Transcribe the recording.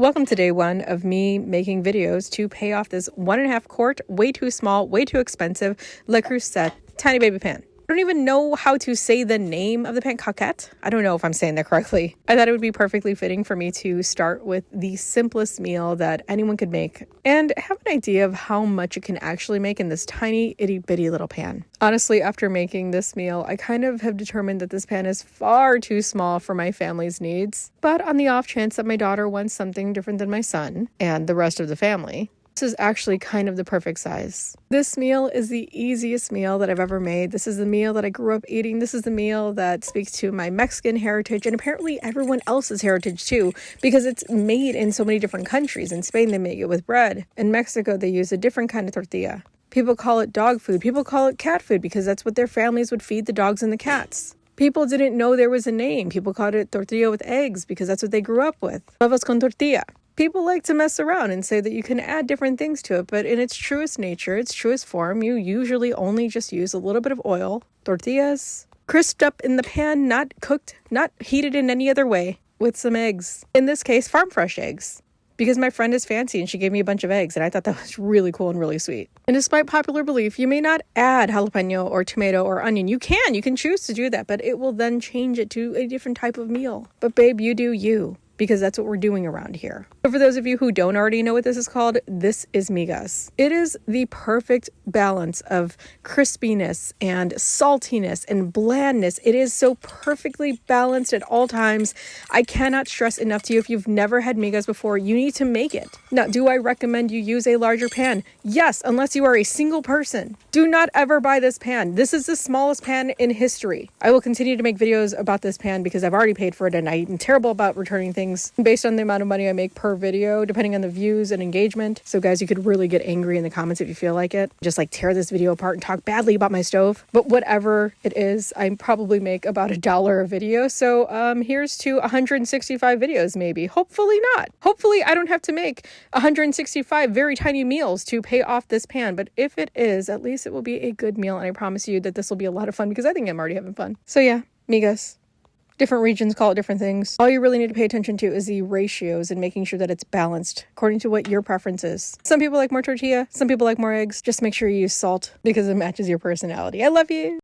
Welcome to day one of me making videos to pay off this 1.5 quart, way too small, way too expensive Le Creuset tiny baby pan. I don't even know how to say the name of the pan. Coquette? I don't know if I'm saying that correctly. I thought it would be perfectly fitting for me to start with the simplest meal that anyone could make and have an idea of how much it can actually make in this tiny itty bitty little pan. Honestly, after making this meal, I kind of have determined that this pan is far too small for my family's needs. But on the off chance that my daughter wants something different than my son and the rest of the family, this is actually kind of the perfect size. This meal is the easiest meal that I've ever made. This is the meal that I grew up eating. This is the meal that speaks to my Mexican heritage and apparently everyone else's heritage too, because it's made in so many different countries. In Spain, they make it with bread. In Mexico, they use a different kind of tortilla. People call it dog food. People call it cat food because that's what their families would feed the dogs and the cats. People didn't know there was a name. People called it tortilla with eggs because that's what they grew up with. Huevos con tortilla. People like to mess around and say that you can add different things to it, but in its truest nature, its truest form, you usually only just use a little bit of oil, tortillas, crisped up in the pan, not cooked, not heated in any other way, with some eggs. In this case, farm fresh eggs. Because my friend is fancy and she gave me a bunch of eggs and I thought that was really cool and really sweet. And despite popular belief, you may not add jalapeno or tomato or onion. You can choose to do that, but it will then change it to a different type of meal. But babe, you do you. Because that's what we're doing around here. But for those of you who don't already know what this is called, this is migas. It is the perfect balance of crispiness and saltiness and blandness. It is so perfectly balanced at all times. I cannot stress enough to you, if you've never had migas before, you need to make it. Now, do I recommend you use a larger pan? Yes, unless you are a single person. Do not ever buy this pan. This is the smallest pan in history. I will continue to make videos about this pan because I've already paid for it and I'm terrible about returning things based on the amount of money I make per video, depending on the views and engagement. So guys, you could really get angry in the comments if you feel like it. Just like tear this video apart and talk badly about my stove. But whatever it is, I probably make about $1 a video. So here's to 165 videos maybe. Hopefully not. Hopefully I don't have to make 165 very tiny meals to pay off this pan. But if it is, at least it will be a good meal. And I promise you that this will be a lot of fun because I think I'm already having fun. So yeah, migas. Different regions call it different things. All you really need to pay attention to is the ratios and making sure that it's balanced according to what your preference is. Some people like more tortilla, some people like more eggs. Just make sure you use salt because it matches your personality. I love you.